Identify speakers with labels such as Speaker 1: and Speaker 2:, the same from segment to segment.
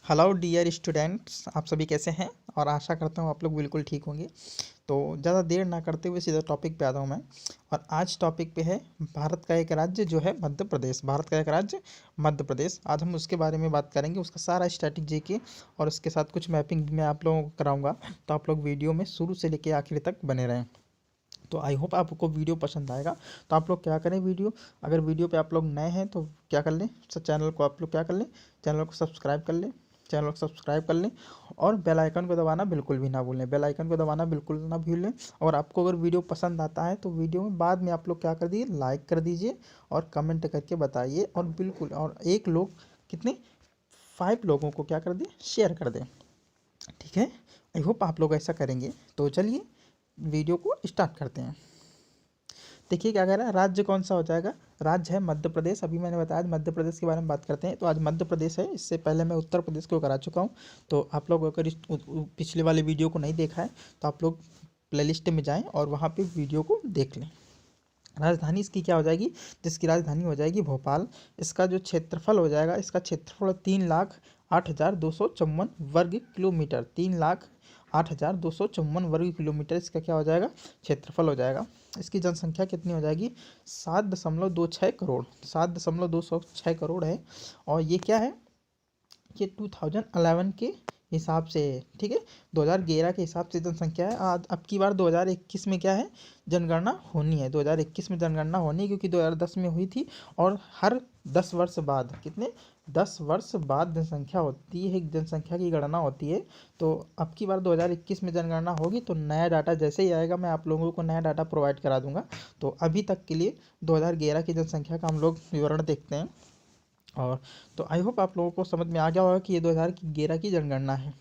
Speaker 1: Hello dear students, आप सभी कैसे हैं। और आशा करता हूँ आप लोग बिल्कुल ठीक होंगे। तो ज़्यादा देर ना करते हुए सीधा टॉपिक पे आता हूँ मैं। और आज टॉपिक पे है भारत का एक राज्य जो है मध्य प्रदेश। भारत का एक राज्य मध्य प्रदेश, आज हम उसके बारे में बात करेंगे, उसका सारा स्टैटिक जीके और उसके साथ कुछ मैपिंग भी मैं आप लोगों को कराऊंगा। तो आप लोग वीडियो में शुरू से लेकर आखिर तक बने रहें। तो आई होप आपको वीडियो पसंद आएगा। तो आप लोग क्या करें, अगर वीडियो पे आप लोग नए हैं तो क्या कर लें, चैनल को आप लोग क्या कर लें, चैनल को सब्सक्राइब कर लें, चैनल को सब्सक्राइब कर लें। और बेल आइकन को दबाना बिल्कुल भी ना भूलें, बेल आइकन को दबाना बिल्कुल ना भूलें। और आपको अगर वीडियो पसंद आता है तो वीडियो में बाद में आप लोग क्या कर दीजिए, लाइक कर दीजिए और कमेंट करके बताइए। और बिल्कुल, और एक लोग कितने 5 लोगों को क्या कर दें, शेयर कर दें। ठीक है, आई होप आप लोग ऐसा करेंगे। तो चलिए वीडियो को स्टार्ट करते हैं। देखिए क्या कह रहा है, राज्य कौन सा हो जाएगा, राज्य है मध्य प्रदेश। अभी मैंने बताया मध्य प्रदेश के बारे में बात करते हैं। तो आज मध्य प्रदेश है, इससे पहले मैं उत्तर प्रदेश को करा चुका हूँ। तो आप लोग अगर पिछले वाले वीडियो को नहीं देखा है तो आप लोग प्लेलिस्ट में जाएं और वहाँ पे वीडियो को देख लें। राजधानी इसकी क्या हो जाएगी, जिसकी राजधानी हो जाएगी भोपाल। इसका जो क्षेत्रफल हो जाएगा, इसका क्षेत्रफल 3,08,254 वर्ग किलोमीटर। 3,08,254 वर्ग किलोमीटर इसका क्या हो जाएगा, क्षेत्रफल हो जाएगा। इसकी जनसंख्या कितनी हो जाएगी, 7.26 करोड़, 7.26 करोड़ है। और ये क्या है, ये 2011 के हिसाब से है। ठीक है, 2011 के हिसाब से जनसंख्या है। आज अब की बार 2021 में क्या है, जनगणना होनी है। 2021 में जनगणना होनी है, क्योंकि 2010 में हुई थी। और हर 10 वर्ष बाद, कितने 10 वर्ष बाद जनसंख्या होती है, जनसंख्या की गणना होती है। तो अब की बार 2021 में जनगणना होगी, तो नया डाटा जैसे ही आएगा मैं आप लोगों को नया डाटा प्रोवाइड करा दूंगा। तो अभी तक के लिए 2011 की जनसंख्या का हम लोग विवरण देखते हैं। और तो आई होप आप लोगों को समझ में आ गया होगा कि ये 2011 की जनगणना है।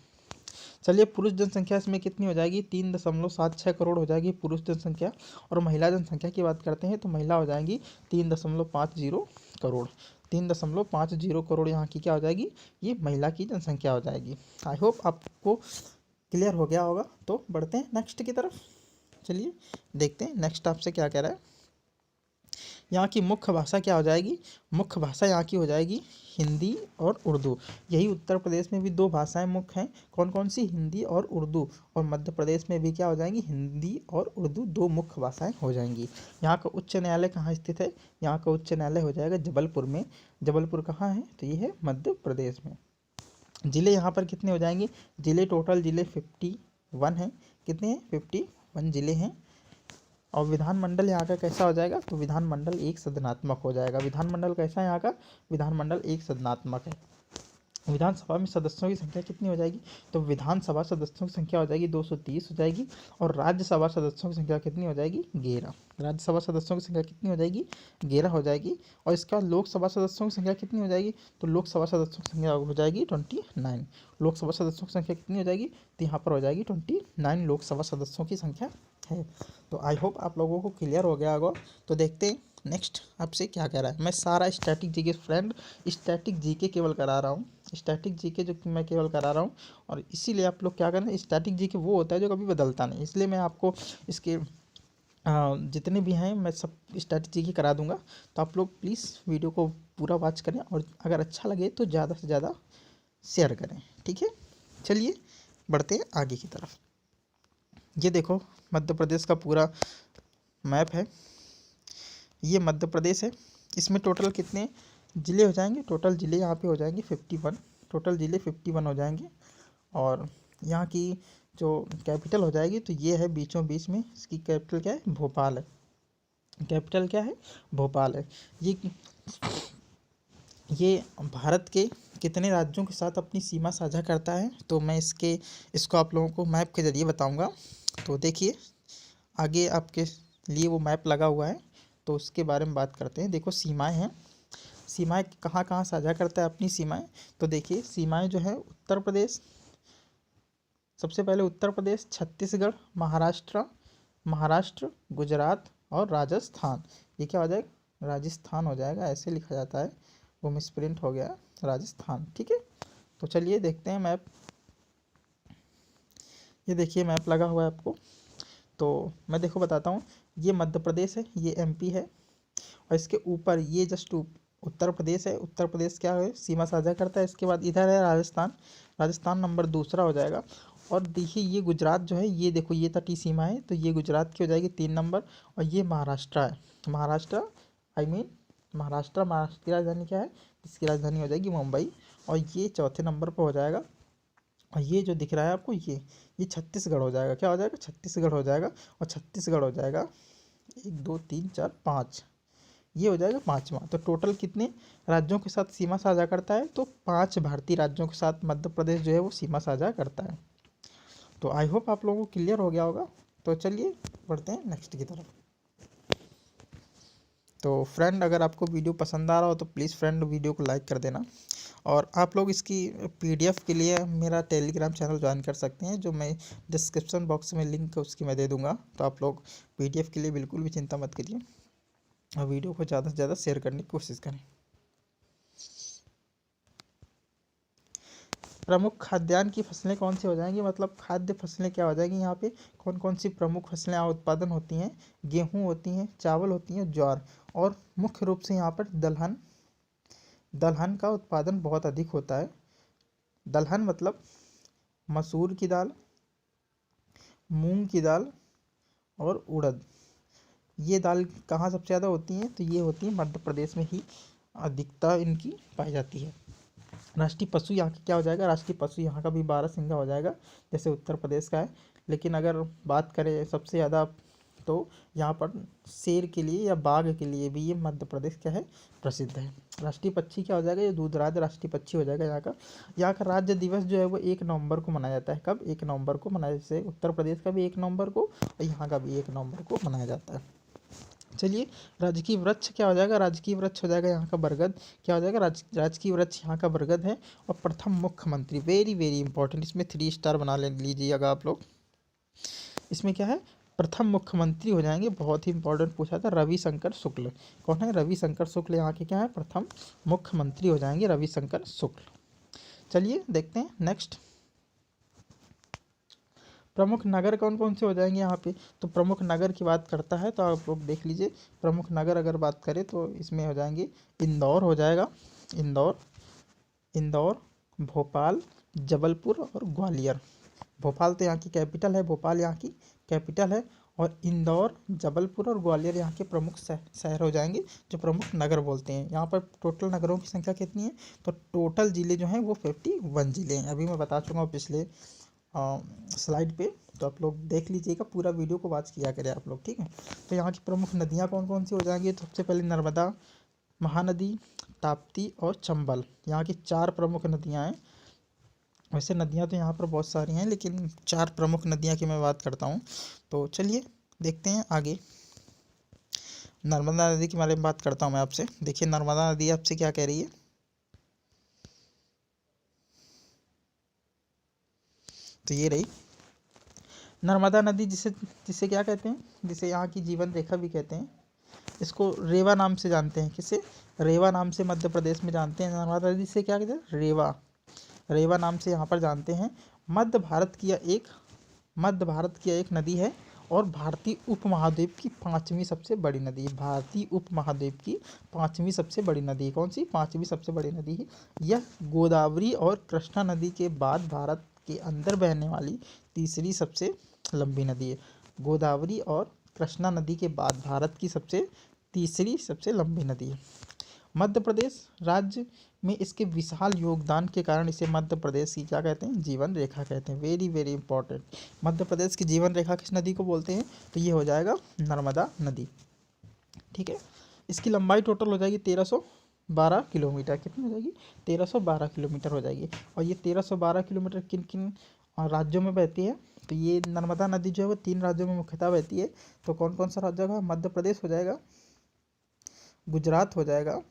Speaker 1: चलिए, पुरुष जनसंख्या इसमें कितनी हो जाएगी, 3.76 करोड़ हो जाएगी पुरुष जनसंख्या। और महिला जनसंख्या की बात करते हैं तो महिला हो जाएंगी 3.50 करोड़। 3.50 करोड़ यहाँ की क्या हो जाएगी, ये महिला की जनसंख्या हो जाएगी। आई होप आपको क्लियर हो गया होगा। तो बढ़ते हैं नेक्स्ट की तरफ। चलिए देखते हैं नेक्स्ट आपसे क्या कह रहा है। यहाँ की मुख्य भाषा क्या हो जाएगी, मुख्य भाषा यहाँ की हो जाएगी हिंदी और उर्दू। यही उत्तर प्रदेश में भी 2 भाषाएं मुख्य हैं, कौन कौन सी, हिंदी और उर्दू। और मध्य प्रदेश में भी क्या हो जाएंगी, हिंदी और उर्दू 2 मुख्य भाषाएं हो जाएंगी। यहाँ का उच्च न्यायालय कहाँ स्थित है, यहाँ का उच्च न्यायालय हो जाएगा जबलपुर में। जबलपुर कहाँ है, तो ये है मध्य प्रदेश में। ज़िले यहाँ पर कितने हो जाएंगे, ज़िले टोटल ज़िले 51 हैं। कितने हैं, 51 ज़िले हैं। और विधानमंडल यहाँ का कैसा हो जाएगा, तो विधानमंडल एक सदनात्मक हो जाएगा। विधानमंडल कैसा है यहाँ का, विधानमंडल एक सदनात्मक है। विधानसभा में सदस्यों की संख्या कितनी हो जाएगी, तो विधानसभा सदस्यों की संख्या हो जाएगी 230 हो जाएगी। और राज्यसभा सदस्यों की संख्या कितनी हो जाएगी, 11। राज्यसभा सदस्यों की संख्या कितनी हो जाएगी, 11 हो जाएगी। और इसका लोकसभा सदस्यों की संख्या कितनी हो जाएगी, तो लोकसभा सदस्यों की संख्या हो जाएगी 29। लोकसभा सदस्यों की संख्या कितनी हो जाएगी, तो यहाँ पर हो जाएगी 29 लोकसभा सदस्यों की संख्या है। तो आई होप आप लोगों को क्लियर हो गया होगा। तो देखते हैं नेक्स्ट आपसे क्या कह रहा है। मैं सारा static GK friend, static GK केवल करा रहा हूँ, स्टैटिक जीके जो मैं केवल करा रहा हूँ। और इसीलिए आप लोग क्या करें, स्टैटिक जीके वो होता है जो कभी बदलता नहीं, इसलिए मैं आपको इसके जितने भी हैं मैं सब स्टैटिक जीके करा दूंगा। तो आप लोग प्लीज़ वीडियो को पूरा वॉच करें, और अगर अच्छा लगे तो ज़्यादा से ज़्यादा शेयर करें। ठीक है, चलिए बढ़ते हैं आगे की तरफ। ये देखो मध्य प्रदेश का पूरा मैप है, ये मध्य प्रदेश है। इसमें टोटल कितने ज़िले हो जाएंगे, टोटल ज़िले यहाँ पे हो जाएंगे 51, टोटल ज़िले 51 हो जाएंगे। और यहाँ की जो कैपिटल हो जाएगी, तो ये है बीचों बीच में, इसकी कैपिटल क्या है, भोपाल है। कैपिटल क्या है, भोपाल है। ये भारत के कितने राज्यों के साथ अपनी सीमा साझा करता है, तो मैं इसको आप लोगों को मैप के ज़रिए बताऊंगा। तो देखिए आगे आपके लिए वो मैप लगा हुआ है, तो उसके बारे में बात करते हैं। देखो सीमाएं हैं, सीमाएं कहाँ कहाँ साझा करता है अपनी सीमाएं। तो देखिए सीमाएं जो है, उत्तर प्रदेश, सबसे पहले उत्तर प्रदेश, छत्तीसगढ़, महाराष्ट्र, गुजरात और राजस्थान। ये क्या हो जाएगा, राजस्थान हो जाएगा, ऐसे लिखा जाता है, वो मिसप्रिंट हो गया, राजस्थान। ठीक है, तो चलिए देखते हैं मैप। ये देखिए मैप लगा हुआ है आपको। तो मैं देखो बताता हूँ, ये मध्य प्रदेश है, ये एमपी है। और इसके ऊपर ये जस्ट उत्तर प्रदेश है, उत्तर प्रदेश क्या है, सीमा साझा करता है। इसके बाद इधर है राजस्थान, राजस्थान नंबर दूसरा हो जाएगा। और देखिए ये गुजरात जो है, ये देखो ये तटीय सीमा है, तो ये गुजरात की हो जाएगी 3 नंबर। और ये महाराष्ट्र है, महाराष्ट्र आई मीन महाराष्ट्र, महाराष्ट्र की राजधानी क्या है, इसकी राजधानी हो जाएगी मुंबई। और ये चौथे नंबर पर हो जाएगा। और ये जो दिख रहा है आपको, ये छत्तीसगढ़ हो जाएगा। क्या हो जाएगा, छत्तीसगढ़ हो जाएगा। और छत्तीसगढ़ हो जाएगा 1 2 3 4 5, ये हो जाएगा पाँचवा। तो टोटल कितने राज्यों के साथ सीमा साझा करता है, तो 5 भारतीय राज्यों के साथ मध्य प्रदेश जो है वो सीमा साझा करता है। तो आई होप आप लोगों को क्लियर हो गया होगा। तो चलिए बढ़ते हैं नेक्स्ट की तरफ। तो फ्रेंड, अगर आपको वीडियो पसंद आ रहा हो तो प्लीज़ फ्रेंड वीडियो को लाइक कर देना। और आप लोग इसकी पीडीएफ के लिए मेरा टेलीग्राम चैनल ज्वाइन कर सकते हैं, जो मैं डिस्क्रिप्शन बॉक्स में लिंक उसकी मैं दे दूंगा। तो आप लोग पीडीएफ के लिए बिल्कुल भी चिंता मत करिए, और वीडियो को ज़्यादा से ज़्यादा शेयर करने की कोशिश करें। प्रमुख खाद्यान्न की फसलें कौन सी हो जाएंगी, मतलब खाद्य फसलें क्या हो जाएंगी यहाँ पे, कौन कौन सी प्रमुख फसलें यहाँ उत्पादन होती हैं। गेहूँ होती हैं, चावल होती हैं, ज्वार। और मुख्य रूप से यहाँ पर दलहन, दलहन का उत्पादन बहुत अधिक होता है। दलहन मतलब मसूर की दाल, मूंग की दाल और उड़द। ये दाल कहाँ सबसे ज़्यादा होती हैं, तो ये होती है मध्य प्रदेश में ही अधिकता इनकी पाई जाती है। राष्ट्रीय पशु यहाँ का क्या हो जाएगा, राष्ट्रीय पशु यहाँ का भी बारहसिंगा हो जाएगा, जैसे उत्तर प्रदेश का है। लेकिन अगर बात करें सबसे ज़्यादा, तो यहाँ पर शेर के लिए या बाघ के लिए भी ये मध्य प्रदेश क्या है, प्रसिद्ध है। राष्ट्रीय पक्षी क्या हो जाएगा, ये दूधराज राष्ट्रीय पक्षी हो जाएगा यहाँ का। यहाँ का राज्य दिवस जो है वो 1 नवंबर को मनाया जाता है। कब, 1 नवंबर को मनाया, जैसे उत्तर प्रदेश का भी 1 नवंबर को, और यहाँ का भी 1 नवंबर को मनाया जाता है। चलिए, राजकीय वृक्ष क्या हो जाएगा, राजकीय वृक्ष हो जाएगा यहाँ का बरगद। क्या हो जाएगा, राजकीय वृक्ष यहाँ का बरगद है। और प्रथम मुख्यमंत्री, वेरी वेरी इंपॉर्टेंट, इसमें 3 स्टार बना ले लीजिएगा आप लोग। इसमें क्या है, प्रथम मुख्यमंत्री हो जाएंगे, बहुत ही इंपॉर्टेंट पूछा था, रविशंकर शुक्ल। कौन है, रविशंकर शुक्ल यहाँ के क्या है, प्रथम मुख्यमंत्री हो जाएंगे, रविशंकर शुक्ल। चलिए देखते हैं नेक्स्ट। प्रमुख नगर कौन कौन से हो जाएंगे यहाँ पे, तो प्रमुख नगर की बात करता है तो आप लोग देख लीजिए। प्रमुख नगर अगर बात करें तो इसमें हो जाएंगे, इंदौर हो जाएगा, इंदौर, इंदौर, भोपाल, जबलपुर और ग्वालियर। भोपाल तो यहाँ की कैपिटल है, भोपाल यहाँ की कैपिटल है। और इंदौर, जबलपुर और ग्वालियर यहाँ के प्रमुख शहर हो जाएंगे, जो प्रमुख नगर बोलते हैं। यहाँ पर टोटल नगरों की संख्या कितनी है, तो टोटल ज़िले जो हैं वो 51 ज़िले हैं। अभी मैं बता चुका हूँ पिछले स्लाइड पे, तो आप लोग देख लीजिएगा, पूरा वीडियो को वॉच किया करें आप लोग, ठीक है। तो यहाँ की प्रमुख नदियाँ कौन कौन सी हो जाएंगी, तो सबसे पहले नर्मदा, महानदी, ताप्ती और चंबल, यहाँ की 4 प्रमुख नदियाँ हैं। वैसे नदियाँ तो यहाँ पर बहुत सारी हैं, लेकिन 4 प्रमुख नदियाँ की मैं बात करता हूँ। तो चलिए देखते हैं आगे। नर्मदा नदी के बारे में बात करता हूँ मैं आपसे। देखिए नर्मदा नदी आपसे क्या कह रही है, तो ये रही नर्मदा नदी, जिसे जिसे क्या कहते हैं, जिसे यहाँ की जीवन रेखा भी कहते हैं। इसको रेवा नाम से जानते हैं, किसे, रेवा नाम से मध्य प्रदेश में जानते हैं। नर्मदा नदी से क्या कहते हैं, रेवा, रेवा नाम से यहाँ पर जानते हैं। मध्य भारत की यह एक नदी है, और भारतीय उपमहाद्वीप की 5वीं सबसे बड़ी नदी है। भारतीय उपमहाद्वीप की 5वीं सबसे बड़ी नदी, कौन सी, 5वीं सबसे बड़ी नदी है। यह गोदावरी और कृष्णा नदी के बाद भारत के अंदर बहने वाली तीसरी सबसे लंबी नदी है। गोदावरी और कृष्णा नदी के बाद भारत की तीसरी सबसे लंबी नदी है। मध्य प्रदेश राज्य में इसके विशाल योगदान के कारण इसे मध्य प्रदेश की क्या कहते हैं, जीवन रेखा कहते हैं। Very very important, Madhya Pradesh की जीवन रेखा किस नदी को बोलते हैं, तो ये हो जाएगा नर्मदा नदी, ठीक है। इसकी लंबाई टोटल हो जाएगी 1312 किलोमीटर। कितनी हो जाएगी, 1312 किलोमीटर हो जाएगी। और ये 1312 किलोमीटर किन किन राज्यों में बहती है, तो ये नर्मदा नदी जो है वो 3 राज्यों में मुख्यतः बहती है। तो कौन कौन सा राज्य होगा, मध्य प्रदेश हो जाएगा, गुजरात हो जाएगा,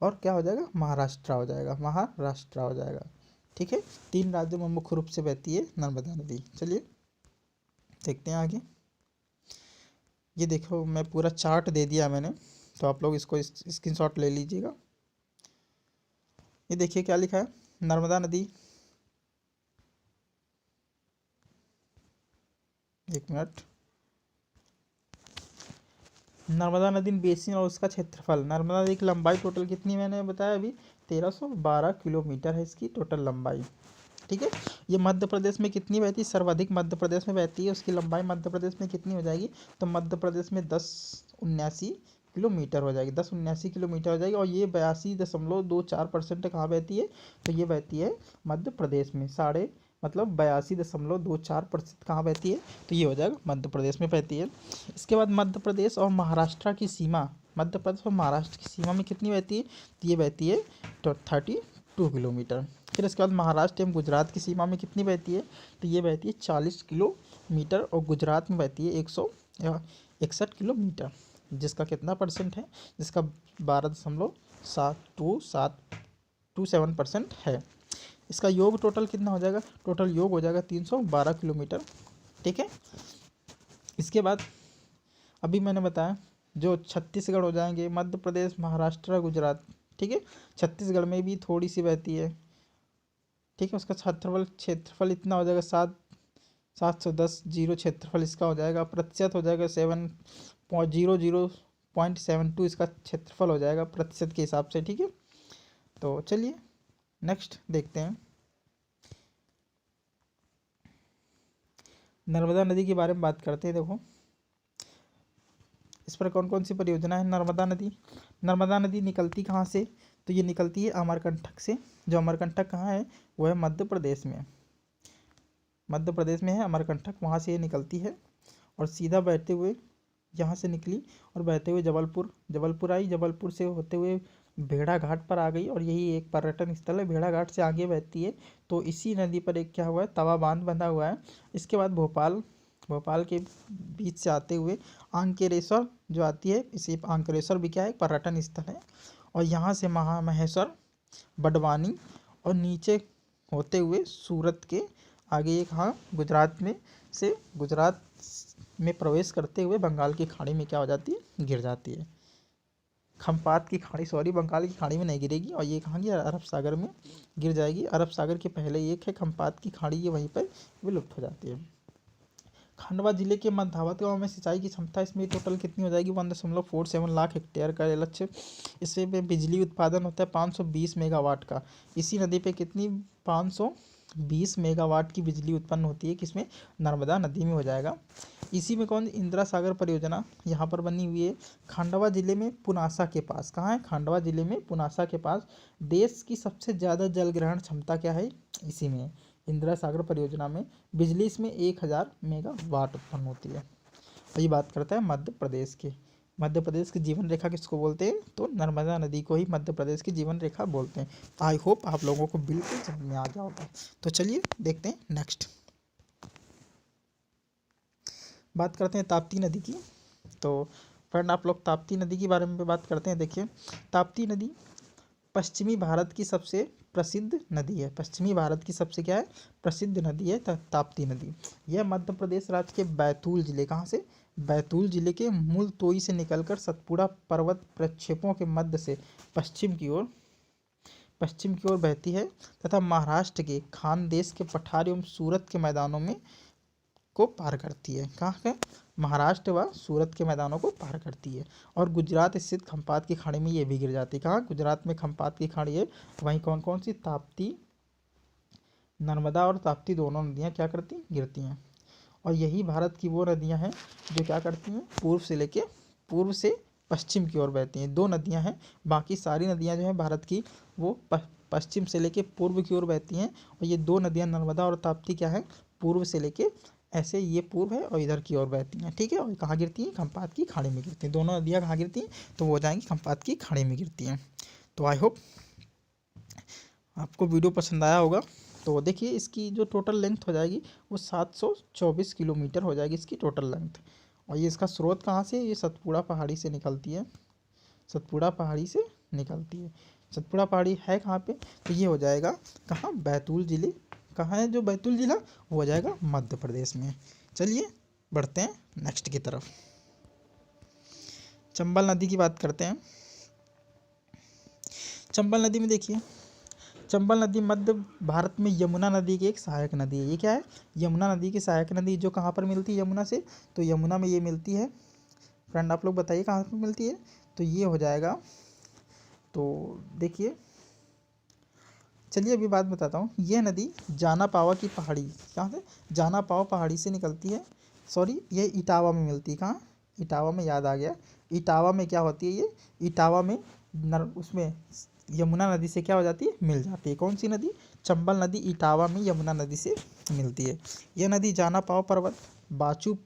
Speaker 1: और क्या हो जाएगा, महाराष्ट्र हो जाएगा, महाराष्ट्र हो जाएगा, ठीक है। 3 राज्यों में मुख्य रूप से बहती है नर्मदा नदी। चलिए देखते हैं आगे। ये देखो मैं पूरा चार्ट दे दिया मैंने, तो आप लोग इसको स्क्रीनशॉट ले लीजिएगा। ये देखिए क्या लिखा है, नर्मदा नदी, एक मिनट, नर्मदा नदी बेसिन और उसका क्षेत्रफल। नर्मदा नदी की लंबाई टोटल कितनी मैंने बताया अभी, 1312 किलोमीटर है इसकी टोटल लंबाई। ठीक है, ये मध्य प्रदेश में कितनी बहती है, सर्वाधिक मध्य प्रदेश में बहती है। उसकी लंबाई मध्य प्रदेश में कितनी हो जाएगी, तो मध्य प्रदेश में 1079 किलोमीटर हो जाएगी, 1079 किलोमीटर हो जाएगी। और ये 82.24% कहाँ बहती है, तो ये बहती है मध्य प्रदेश में। साढ़े मतलब 82.24% कहाँ बहती है, तो ये हो जाएगा मध्य प्रदेश में बहती है। इसके बाद मध्य प्रदेश और महाराष्ट्र की सीमा, मध्य प्रदेश और महाराष्ट्र की सीमा में कितनी बहती है, तो ये बहती है 32 किलोमीटर। फिर इसके बाद महाराष्ट्र एवं गुजरात की सीमा में कितनी बहती है, तो ये बहती है 40 किलोमीटर और गुजरात में बहती है 161 किलोमीटर। जिसका कितना परसेंट है, जिसका 12.727% है। इसका योग टोटल कितना हो जाएगा, टोटल योग हो जाएगा 312 किलोमीटर। ठीक है, इसके बाद अभी मैंने बताया जो छत्तीसगढ़ हो जाएंगे, मध्य प्रदेश, महाराष्ट्र, गुजरात। ठीक है, छत्तीसगढ़ में भी थोड़ी सी बहती है। ठीक है, उसका क्षेत्रफल इतना हो जाएगा 710 जीरो क्षेत्रफल इसका हो जाएगा। प्रतिशत हो जाएगा 7.00.72 इसका क्षेत्रफल हो जाएगा प्रतिशत के हिसाब से। ठीक है, तो चलिए नेक्स्ट देखते हैं। नर्मदा नदी के बारे में बात करते हैं। देखो इस पर कौन कौन सी परियोजना है। नर्मदा नदी निकलती कहाँ से, तो ये निकलती है अमरकंटक से। जो अमरकंटक कहाँ है, वो है मध्य प्रदेश में, मध्य प्रदेश में है अमरकंटक, वहाँ से ये निकलती है और सीधा बहते हुए यहाँ से निकली और बहते हुए जबलपुर आई, जबलपुर से होते हुए भेड़ा घाट पर आ गई। और यही एक पर्यटन स्थल है, भेड़ा घाट से आगे बहती है। तो इसी नदी पर एक क्या हुआ है, तवा बांध बंधा हुआ है। इसके बाद भोपाल के बीच से आते हुए अंकलेश्वर जो आती है, इसी अंकलेश्वर भी क्या है, पर्यटन स्थल है। और यहाँ से महामहेश्वर, बडवानी और नीचे होते हुए सूरत के आगे ये कहाँ, गुजरात में प्रवेश करते हुए बंगाल की खाड़ी में क्या हो जाती है, गिर जाती है। खम्पात की खाड़ी, सॉरी, बंगाल की खाड़ी में नहीं गिरेगी। और ये कहाँ गिर, अरब सागर में गिर जाएगी। अरब सागर के पहले एक है खम्पात की खाड़ी, ये वहीं पर विलुप्त हो जाती है। खंडवा जिले के मध्यावत गांव में सिंचाई की क्षमता इसमें टोटल कितनी हो जाएगी, 1.47 लाख हेक्टेयर का लक्ष्य। इसमें बिजली उत्पादन होता है 520 मेगावाट का। इसी नदी पे कितनी, 520 मेगावाट की बिजली उत्पन्न होती है, किसमें, नर्मदा नदी में हो जाएगा। इसी में कौन, इंदिरा सागर परियोजना यहाँ पर बनी हुई है खंडवा जिले में, पुनासा के पास। कहाँ है, खंडवा जिले में पुनासा के पास। देश की सबसे ज़्यादा जल ग्रहण क्षमता क्या है, इसी में इंदिरा सागर परियोजना में। बिजली इसमें 1000 मेगावाट उत्पन्न होती है। और ये बात करता है मध्य प्रदेश की। मध्य प्रदेश की जीवन रेखा किसको बोलते हैं, तो नर्मदा नदी को ही मध्य प्रदेश की जीवन रेखा बोलते हैं। आई होप आप लोगों को बिल्कुल समझ में आ गया होगा। तो चलिए देखते हैं नेक्स्ट। बात करते हैं ताप्ती नदी की। तो फ्रेंड आप लोग ताप्ती नदी के बारे में बात करते हैं। देखिए ताप्ती नदी पश्चिमी भारत की सबसे प्रसिद्ध नदी है। पश्चिमी भारत की सबसे क्या है, प्रसिद्ध नदी है ताप्ती नदी। यह मध्य प्रदेश राज्य के बैतूल जिले, कहाँ से, बैतूल जिले के मुलतोई से निकलकर सतपुड़ा पर्वत प्रक्षेपों के मध्य से पश्चिम की ओर बहती है तथा महाराष्ट्र के खानदेश के पठार एवं सूरत के मैदानों में को पार करती है। कहाँ के, महाराष्ट्र व सूरत के मैदानों को पार करती है। और गुजरात स्थित खम्पात की खाड़ी में ये भी गिर जाती है। कहाँ, गुजरात में खम्पात की खाड़ी है, वहीं कौन कौन सी, ताप्ती, नर्मदा और ताप्ती दोनों नदियाँ क्या करती, गिरती हैं। और यही भारत की वो नदियाँ हैं जो क्या करती हैं, पूर्व से पश्चिम की ओर बहती हैं। 2 नदियाँ हैं, बाकी सारी नदियाँ जो हैं भारत की वो पश्चिम से लेके पूर्व की ओर बहती हैं। और ये 2 नदियाँ नर्मदा और ताप्ती क्या है, पूर्व से लेके, ऐसे ये पूर्व है और इधर की ओर बहती हैं। ठीक है, और कहाँ गिरती हैं, खम्पात की खाड़ी में गिरती हैं। दोनों नदियाँ कहाँ गिरती हैं, तो वो हो जाएंगी खम्पात की खाड़ी में गिरती हैं। तो आई होप आपको वीडियो पसंद आया होगा। तो देखिए इसकी जो टोटल लेंथ हो जाएगी वो 724 किलोमीटर हो जाएगी इसकी टोटल लेंथ। और ये इसका स्रोत कहाँ से, ये सतपुड़ा पहाड़ी से निकलती है, सतपुड़ा पहाड़ी से निकलती है। सतपुड़ा पहाड़ी है कहाँ पे, तो ये हो जाएगा कहाँ, बैतूल जिले। कहाँ है जो बैतूल जिला, वो हो जाएगा मध्य प्रदेश में। चलिए बढ़ते हैं नेक्स्ट की तरफ। चंबल नदी की बात करते हैं। चंबल नदी में देखिए, चंबल नदी मध्य भारत में यमुना नदी की एक सहायक नदी है। ये क्या है, यमुना नदी की सहायक नदी, जो कहाँ पर मिलती है यमुना से, तो यमुना में ये मिलती है फ्रेंड आप लोग बताइए कहाँ पर मिलती है। तो ये हो जाएगा, तो देखिए चलिए अभी बात बताता हूँ। ये नदी जाना पावा की पहाड़ी, कहाँ से, जाना पावा पहाड़ी से निकलती है। सॉरी, ये इटावा में मिलती है। कहाँ, इटावा में, याद आ गया। इटावा में क्या होती है ये, इटावा में उसमें यमुना नदी से क्या हो जाती है, मिल जाती है। कौन सी नदी, चंबल नदी इटावा में यमुना नदी से मिलती है। यह नदी जाना पावा पर्वत, बाचू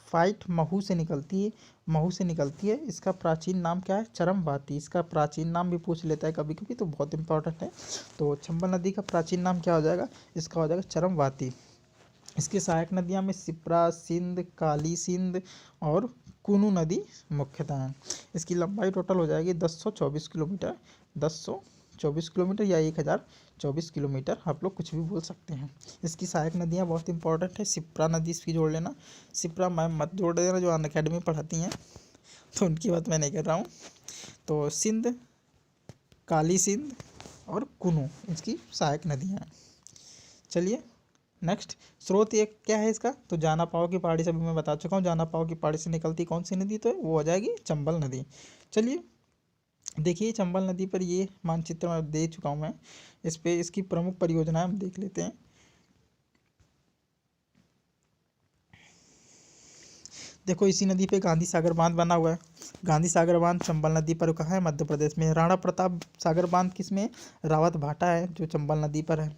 Speaker 1: फाइट, महू से निकलती है। महू से निकलती है। इसका प्राचीन नाम क्या है, चरमवाती। इसका प्राचीन नाम भी पूछ लेता है कभी कभी, तो बहुत इंपॉर्टेंट है। तो चंबल नदी का प्राचीन नाम क्या हो जाएगा, इसका हो जाएगा चरमवाती। इसकी सहायक नदियाँ में सिप्रा, सिंध, काली सिंध और कुनू नदी मुख्यतः हैं। इसकी लंबाई टोटल हो जाएगी 1024 किलोमीटर, 1024 किलोमीटर या 1024 किलोमीटर, आप लोग कुछ भी बोल सकते हैं। इसकी सहायक नदियाँ बहुत इंपॉर्टेंट है। सिप्रा नदी इसकी जोड़ लेना, सिप्रा मैम मत जोड़ देना जो अनअकैडमी पढ़ाती हैं, तो उनकी बात मैं नहीं कर रहा हूँ। तो सिंध, काली सिंध और कुनू इसकी सहायक नदियाँ हैं। चलिए नेक्स्ट, स्रोत ये क्या है इसका, तो जाना पाव की पहाड़ी से भी मैं बता चुका हूँ। जाना पाव की पहाड़ी से निकलती कौन सी नदी, तो वो हो जाएगी चंबल नदी। चलिए देखिए चंबल नदी पर ये मानचित्र मैं दे चुका हूँ मैं, इस पे इसकी प्रमुख परियोजनाएं हम देख लेते हैं। देखो इसी नदी पे गांधी सागर बांध बना हुआ है। गांधी सागर बांध चंबल नदी पर कहाँ है, मध्य प्रदेश में। राणा प्रताप सागर बांध किस में, रावत भाटा है जो चंबल नदी पर है।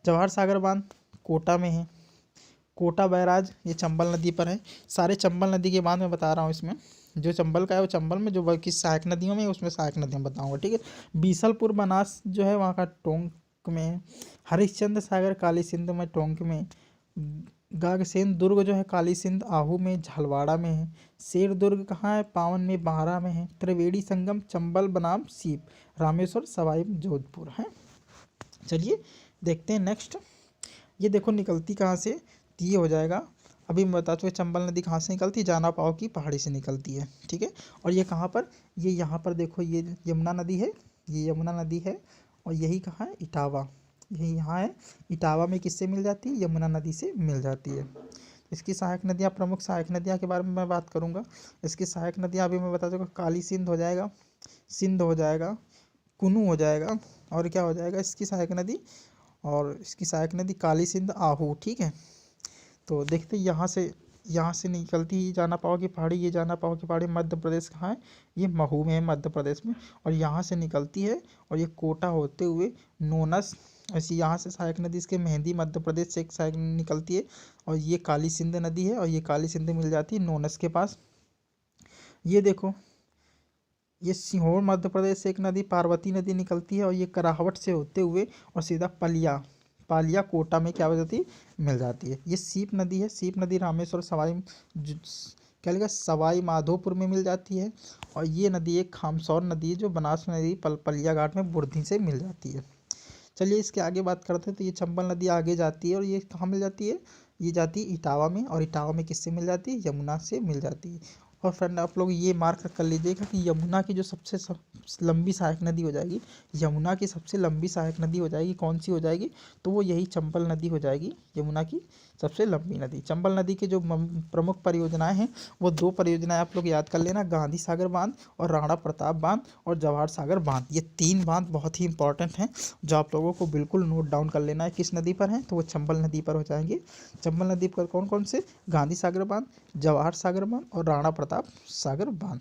Speaker 1: जवाहर सागर बांध कोटा में है। कोटा बैराज ये चंबल नदी पर है। सारे चंबल नदी के बांध मैं बता रहा हूँ इसमें, जो चंबल का है वो चंबल में, जो बाकी सहायक नदियों में उसमें सहायक नदियाँ बताऊँगा, ठीक है। बीसलपुर बनास जो है वहाँ का टोंक में है। हरिश्चंद्र सागर काली सिंध में टोंक में। गागसेन दुर्ग जो है काली सिंध आहू में झालवाड़ा में है। शेर दुर्ग कहाँ है, पावन में बारा में है। त्रिवेणी संगम चंबल बनाम सीप, रामेश्वर सवाई जोधपुर है। चलिए देखते हैं नेक्स्ट। ये देखो निकलती कहाँ से, तो ये हो जाएगा, अभी मैं बता चुका चंबल नदी कहाँ से निकलती है, जाना पाव की पहाड़ी से निकलती है, ठीक है। और ये कहाँ पर, ये यहाँ पर देखो, ये यमुना नदी है, ये यमुना नदी है। और यही कहाँ है, इटावा, यही यहाँ है। इटावा में किससे मिल जाती है, यमुना नदी से मिल जाती है। इसकी सहायक नदियाँ, प्रमुख सहायक नदियाँ के बारे में मैं बात करूँगा। इसकी सहायक नदियाँ अभी मैं बता चुका, काली सिंध हो जाएगा, सिंध हो जाएगा, कुनू हो जाएगा, और क्या हो जाएगा इसकी सहायक नदी, और इसकी सहायक नदी काली सिंध आहू, ठीक है। तो देखते यहाँ से निकलती ही जाना पाव की पहाड़ी, ये जाना पाव की पहाड़ी मध्य प्रदेश कहाँ है, ये महू में है मध्य प्रदेश में। और यहाँ से निकलती है और ये कोटा होते हुए नोनस, ऐसी यहाँ से सहायक नदी इसके मेहंदी मध्य प्रदेश से एक सहायक निकलती है। और ये काली सिंध नदी है, और ये काली सिंध मिल जाती है नोनस के पास। ये देखो ये सीहोर मध्य प्रदेश से एक नदी पार्वती नदी निकलती है, और ये कराहवट से होते हुए और सीधा पालिया कोटा में क्या हो जाती है, मिल जाती है। ये सीप नदी है, सीप नदी रामेश्वर क्या लिखा, सवाई माधोपुर में मिल जाती है। और ये नदी एक खामसौर नदी है जो बनास नदी पलिया घाट में बुर्दी से मिल जाती है। चलिए इसके आगे बात करते हैं। तो ये चंबल नदी आगे जाती है, और ये कहाँ मिल जाती है, ये जाती है इटावा में, और इटावा में किससे मिल जाती है, यमुना से मिल जाती है। और फ्रेंड आप लोग ये मार्क कर लीजिएगा कि यमुना की जो सबसे लंबी सहायक नदी हो जाएगी, यमुना की सबसे लंबी सहायक नदी हो जाएगी, कौन सी हो जाएगी, तो वो यही चंबल नदी हो जाएगी, यमुना की सबसे लंबी नदी। चंबल नदी की जो प्रमुख परियोजनाएं हैं, वो दो परियोजनाएं आप लोग याद कर लेना, गांधी सागर बांध और राणा प्रताप बांध और जवाहर सागर बांध। ये तीन बांध बहुत ही इंपॉर्टेंट हैं, जो आप लोगों को बिल्कुल नोट डाउन कर लेना है। किस नदी पर है, तो वो चंबल नदी पर हो जाएंगे। चंबल नदी पर कौन कौन से, गांधी सागर बांध, जवाहर सागर बांध और राणा प्रताप सागर बांध।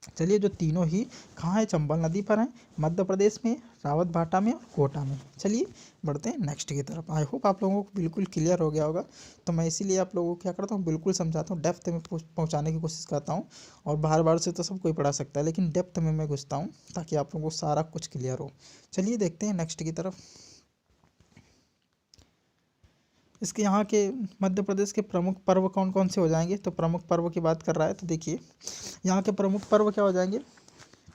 Speaker 1: चलिए जो तीनों ही कहाँ है, चंबल नदी पर हैं, मध्य प्रदेश में, रावत भाटा में और कोटा में। चलिए बढ़ते हैं नेक्स्ट की तरफ। आई होप आप लोगों को बिल्कुल क्लियर हो गया होगा। तो मैं इसीलिए आप लोगों को क्या करता हूँ, बिल्कुल समझाता हूँ, डेप्थ में पहुँचाने की कोशिश करता हूँ। और बार बार से तो सब कोई पढ़ा सकता है, लेकिन डेप्थ में मैं घुसता हूँ ताकि आप लोगों को सारा कुछ क्लियर हो। चलिए देखते हैं नेक्स्ट की तरफ। इसके यहाँ के मध्य प्रदेश के प्रमुख पर्व कौन कौन से हो जाएंगे, तो प्रमुख पर्व की बात कर रहा है, तो देखिए यहाँ के प्रमुख पर्व क्या हो जाएंगे,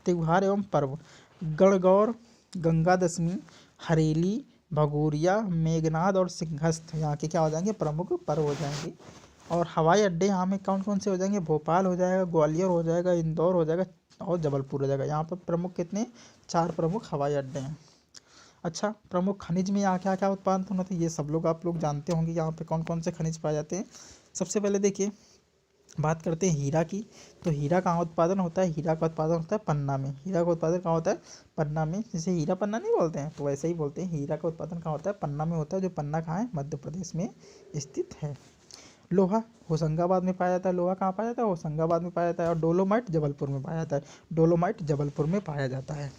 Speaker 1: त्योहार एवं पर्व, गणगौर, गंगा दशमी, हरेली, भगोरिया, मेघनाद और सिंहस्थ यहाँ के क्या हो जाएंगे, प्रमुख पर्व हो जाएंगे। और हवाई अड्डे यहाँ में कौन कौन से हो जाएंगे, भोपाल हो जाएगा, ग्वालियर हो जाएगा, इंदौर हो जाएगा और जबलपुर हो जाएगा। यहाँ पर प्रमुख कितने, 4 प्रमुख हवाई अड्डे हैं। अच्छा, प्रमुख खनिज में यहाँ क्या क्या उत्पादन होता है, ये सब लोग आप लोग जानते होंगे यहाँ पे कौन कौन से खनिज पाए जाते हैं। सबसे पहले देखिए बात करते हैं हीरा की, तो हीरा कहाँ उत्पादन होता है? हीरा का उत्पादन होता है पन्ना में। हीरा का उत्पादन कहाँ होता है? पन्ना में। जैसे हीरा पन्ना नहीं बोलते हैं, तो वैसे ही बोलते हैं, हीरा का उत्पादन कहाँ होता है? पन्ना में होता है, जो पन्ना कहाँ है? मध्य प्रदेश में स्थित है। लोहा होशंगाबाद में पाया जाता है। लोहा कहाँ पाया जाता है? होशंगाबाद में पाया जाता है। और डोलोमाइट जबलपुर में पाया जाता है। डोलोमाइट जबलपुर में पाया जाता है।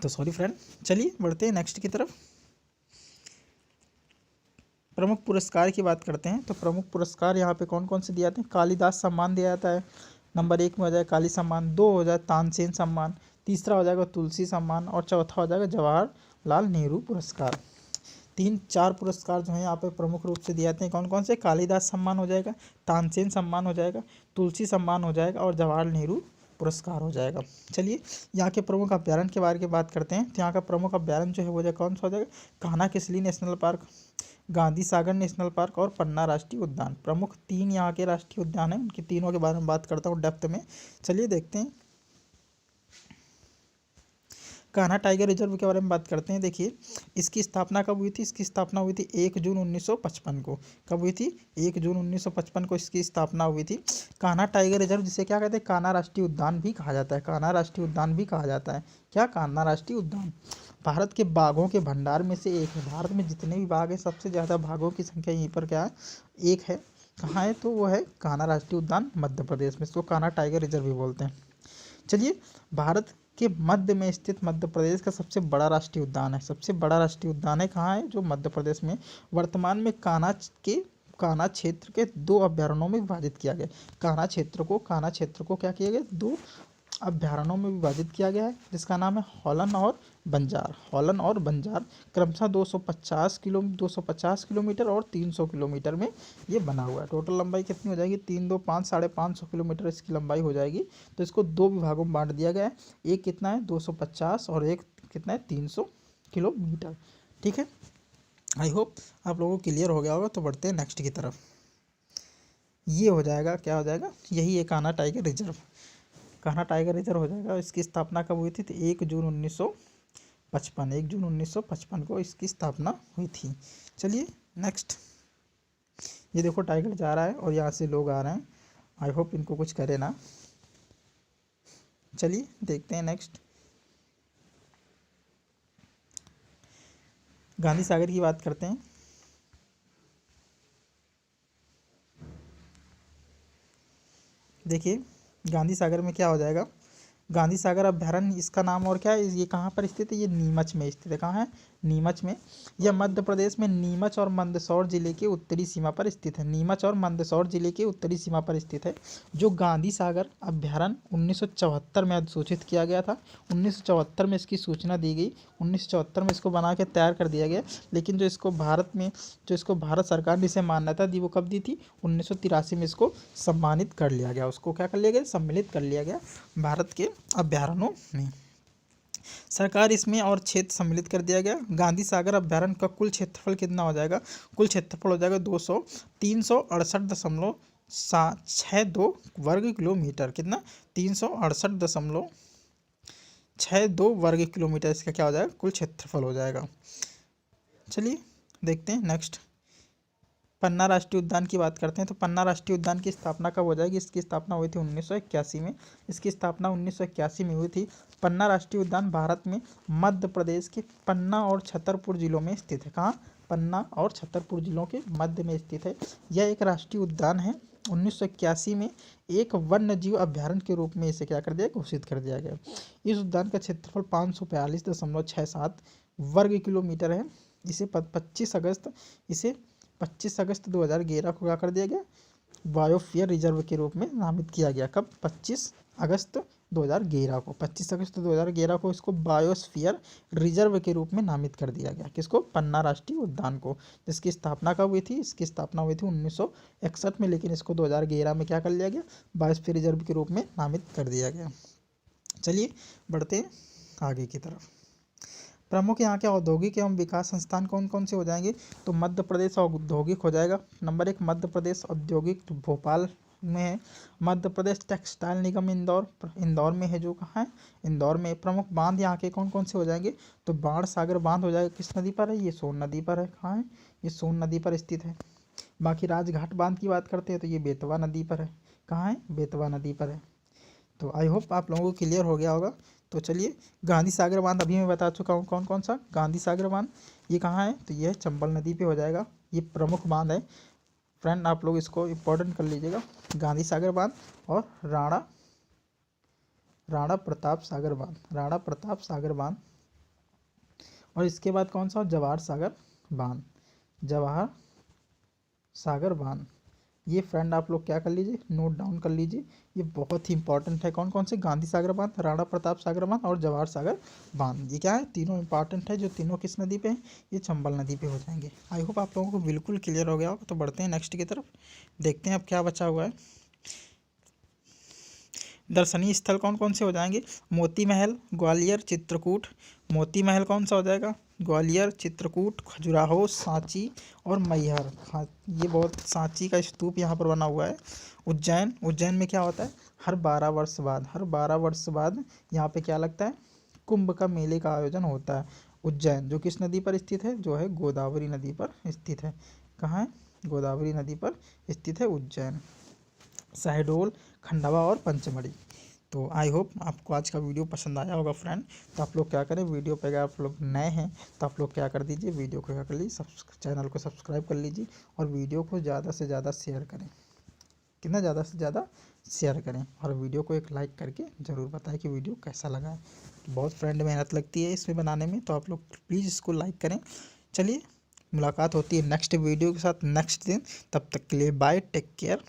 Speaker 1: तो सॉरी फ्रेंड, चलिए बढ़ते हैं नेक्स्ट की तरफ। प्रमुख पुरस्कार की बात करते हैं, तो प्रमुख पुरस्कार यहाँ पे कौन कौन से दिए जाते हैं? कालिदास सम्मान दिया जाता है, नंबर 1 में हो जाएगा काली सम्मान, 2 हो जाएगा तानसेन सम्मान, तीसरा हो जाएगा तुलसी सम्मान, और चौथा हो जाएगा जवाहरलाल नेहरू पुरस्कार। 3-4 पुरस्कार जो हैं यहाँ पे प्रमुख रूप से दिए जाते हैं। कौन कौन से? कालिदास सम्मान हो जाएगा, तानसेन सम्मान हो जाएगा, तुलसी सम्मान हो जाएगा, और जवाहरलाल नेहरू पुरस्कार हो जाएगा। चलिए यहाँ के प्रमुख अभ्यारण्य के बारे में बात करते हैं। तो यहाँ का प्रमुख अभ्यारण्य जो है वो कौन सा हो जाएगा? Kanha Kisli national park, Gandhi Sagar national park और पन्ना राष्ट्रीय उद्यान। प्रमुख 3 यहाँ के राष्ट्रीय उद्यान हैं, उनके तीनों के बारे में बात करता हूँ डेप्थ में। चलिए देखते हैं। कान्हा टाइगर रिजर्व के बारे में बात करते हैं। देखिए इसकी स्थापना कब हुई थी? इसकी स्थापना हुई थी 1 जून 1955 को। कब हुई थी? 1 जून 1955 को इसकी स्थापना हुई थी। कान्हा टाइगर रिजर्व, जिसे क्या कहते हैं? कान्हा राष्ट्रीय उद्यान भी कहा जाता है। कान्हा राष्ट्रीय उद्यान भी कहा जाता है। क्या? कान्हा राष्ट्रीय उद्यान। भारत के बाघों के भंडार में से एक है। भारत में जितने भी बाघ हैं, सबसे ज़्यादा बाघों की संख्या यहीं पर क्या है? एक है। कहाँ है? तो वो है कान्हा राष्ट्रीय उद्यान मध्य प्रदेश में। इसको कान्हा टाइगर रिजर्व भी बोलते हैं। चलिए भारत के मध्य में स्थित मध्य प्रदेश का सबसे बड़ा राष्ट्रीय उद्यान है। सबसे बड़ा राष्ट्रीय उद्यान है कहाँ है? जो मध्य प्रदेश में। वर्तमान में कान्हा क्षेत्र के 2 अभ्यारण्यों में विभाजित किया गया। कान्हा क्षेत्र को क्या किया गया? 2 अभ्यारण्यों में विभाजित किया गया है, जिसका नाम है हॉलन और बंजार। हॉलन और बंजार क्रमशः 250 किलोमीटर और 300 किलोमीटर में ये बना हुआ है। टोटल लंबाई कितनी हो जाएगी? 3, 2, 5, 550 किलोमीटर इसकी लंबाई हो जाएगी। तो इसको 2 विभागों में बांट दिया गया है। एक कितना है? 250, और एक कितना है? 300 किलोमीटर। ठीक है, आई होप आप लोगों को क्लियर हो गया होगा। तो बढ़ते हैं नेक्स्ट की तरफ। ये हो जाएगा, क्या हो जाएगा? यही है Kanha tiger reserve. Kanha tiger reserve हो जाएगा। इसकी स्थापना कब हुई थी? तो 1 जून 1955 को इसकी स्थापना हुई थी। चलिए नेक्स्ट। ये देखो टाइगर जा रहा है और यहाँ से लोग आ रहे हैं। आई होप इनको कुछ करे ना। चलिए देखते हैं नेक्स्ट। गांधी सागर की बात करते हैं। देखिए गांधी सागर में क्या हो जाएगा? गांधी सागर अभ्यारण्य, इसका नाम और क्या है? ये कहाँ पर स्थित है? ये नीमच में स्थित है। कहाँ है? नीमच में। यह मध्य प्रदेश में नीमच और मंदसौर जिले के उत्तरी सीमा पर स्थित है। नीमच और मंदसौर जिले के उत्तरी सीमा पर स्थित है। जो गांधी सागर अभ्यारण्य 1974 में अधिसूचित किया गया था। 1974 में इसकी सूचना दी गई। 1974 में इसको बना के तैयार कर दिया गया। लेकिन जो इसको भारत सरकार ने इसे मान्यता दी, वो कब दी थी? 1983 में इसको सम्मानित कर लिया गया। उसको क्या कर लिया गया? सम्मिलित कर लिया गया भारत के अभ्यारण्यों में। सरकार इसमें और क्षेत्र सम्मिलित कर दिया गया। गांधी सागर अभ्यारण्य का कुल क्षेत्रफल कितना हो जाएगा? कुल क्षेत्रफल हो जाएगा 368.62 वर्ग किलोमीटर। कितना? 368.62 वर्ग किलोमीटर इसका क्या हो जाएगा? कुल क्षेत्रफल हो जाएगा। चलिए देखते हैं नेक्स्ट। पन्ना राष्ट्रीय उद्यान की बात करते हैं। तो पन्ना राष्ट्रीय उद्यान की स्थापना कब हो जाएगी? इसकी स्थापना हुई थी 1981 में। इसकी स्थापना 1981 में हुई थी। पन्ना राष्ट्रीय उद्यान भारत में मध्य प्रदेश के पन्ना और छतरपुर जिलों में स्थित है। कहाँ? पन्ना और छतरपुर जिलों के मध्य में स्थित है। यह एक राष्ट्रीय उद्यान है। 1981 में एक वन्य जीव अभ्यारण्य के रूप में इसे क्या कर दिया? घोषित कर दिया गया। इस उद्यान का क्षेत्रफल 542.67 वर्ग किलोमीटर है। इसे 25 अगस्त 2011 को क्या कर दिया गया? बायोस्फीयर रिजर्व के रूप में नामित किया गया। कब? 25 अगस्त 2011 को। 25 अगस्त 2011 को इसको बायोस्फीयर रिजर्व के रूप में नामित कर दिया गया। किसको? पन्ना राष्ट्रीय उद्यान को। जिसकी स्थापना कब हुई थी? इसकी स्थापना हुई थी 1961 में, लेकिन इसको 2011 में क्या कर लिया गया? बायोस्फीयर रिजर्व के रूप में नामित कर दिया गया। चलिए बढ़ते हैं आगे की तरफ। प्रमुख यहाँ के औद्योगिक एवं विकास संस्थान कौन कौन से हो जाएंगे? तो मध्य प्रदेश औद्योगिक हो जाएगा। नंबर 1 मध्य प्रदेश औद्योगिक भोपाल में है। मध्य प्रदेश टेक्सटाइल निगम इंदौर में है। जो कहाँ है? इंदौर में। प्रमुख बांध यहाँ के कौन कौन से हो जाएंगे? तो बाण सागर बांध हो जाएगा। किस नदी पर है? ये सोन नदी पर है। कहाँ है? ये सोन नदी पर स्थित है। बाकी राजघाट बांध की बात करते हैं तो ये बेतवा नदी पर है। कहाँ है? बेतवा नदी पर है। तो आई होप आप लोगों को क्लियर हो गया होगा। तो चलिए, गांधी सागर बांध अभी मैं बता चुका हूँ कौन कौन सा। गांधी सागर बांध ये कहाँ है? तो ये है चंबल नदी पे हो जाएगा। ये प्रमुख बांध है फ्रेंड, आप लोग इसको इम्पोर्टेंट कर लीजिएगा। गांधी सागर बांध और राणा प्रताप सागर बांध, राणा प्रताप सागर बांध। और इसके बाद कौन सा? जवाहर सागर बांध, जवाहर सागर बांध। ये फ्रेंड आप लोग क्या कर लीजिए, नोट डाउन कर लीजिए, ये बहुत ही इंपॉर्टेंट है। कौन कौन से? गांधी सागर बांध, राणा प्रताप सागर बांध और जवाहर सागर बांध। ये क्या है? तीनों इंपॉर्टेंट है। जो तीनों किस नदी पे हैं? ये चंबल नदी पे हो जाएंगे। आई होप आप लोगों को बिल्कुल क्लियर हो गया होगा। तो बढ़ते हैं नेक्स्ट की तरफ, देखते हैं अब क्या बचा हुआ है। दर्शनीय स्थल कौन कौन से हो जाएंगे? मोती महल, ग्वालियर, चित्रकूट। मोती महल कौन सा हो जाएगा? ग्वालियर, चित्रकूट, खजुराहो, सांची और मैहर। हाँ, ये बहुत, सांची का स्तूप यहाँ पर बना हुआ है। उज्जैन, उज्जैन में क्या होता है? हर 12 वर्ष बाद यहाँ पे क्या लगता है? कुंभ का मेले का आयोजन होता है। उज्जैन जो किस नदी पर स्थित है? जो है गोदावरी नदी पर स्थित है। कहाँ है? गोदावरी नदी पर स्थित है उज्जैन। शहडोल, खंडवा और पंचमढ़ी। तो आई होप आपको आज का वीडियो पसंद आया होगा फ्रेंड। तो आप लोग क्या करें, वीडियो पे अगर आप लोग नए हैं तो आप लोग क्या कर दीजिए, वीडियो को क्या कर लीजिए, चैनल को सब्सक्राइब कर लीजिए और वीडियो को ज़्यादा से ज़्यादा शेयर करें। कितना ज़्यादा से ज़्यादा शेयर करें और वीडियो को एक लाइक करके ज़रूर बताएं कि वीडियो कैसा लगा है। बहुत फ्रेंड मेहनत लगती है इसमें बनाने में, तो आप लोग प्लीज़ इसको लाइक करें। चलिए, मुलाकात होती है नेक्स्ट वीडियो के साथ नेक्स्ट दिन। तब तक के लिए बाय, टेक केयर।